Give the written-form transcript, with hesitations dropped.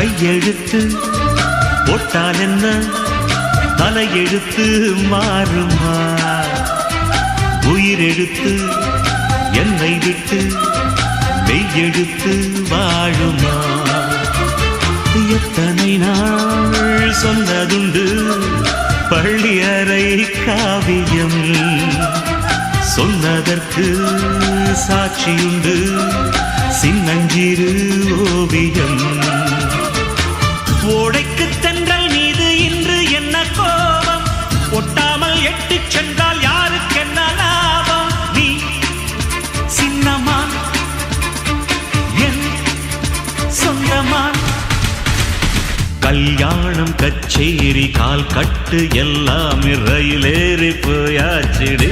கையெழுத்து போட்டால் என்ன தலையெழுத்து மாறுமா? உயிரெழுத்து என்னை விட்டு மெய்யெழுத்து வாழுமா? எத்தனை நாள் சொன்னதுண்டு பள்ளி அறை காவியம், சொன்னதற்கு சாட்சியுண்டு சின்னஞ்சிறு ஓவியம். ஓடைக்கு தென்றல் மீது இன்று என்ன கோபம்? ஒட்டாமல் எட்டிச் சென்றால் யாருக்கு என்ன லாபம்? நீ சின்னமான் என் சொந்தமான். கல்யாணம் கச்சேரி கால் கட்டு எல்லாம் ரயிலேறி போயாச்சிடு.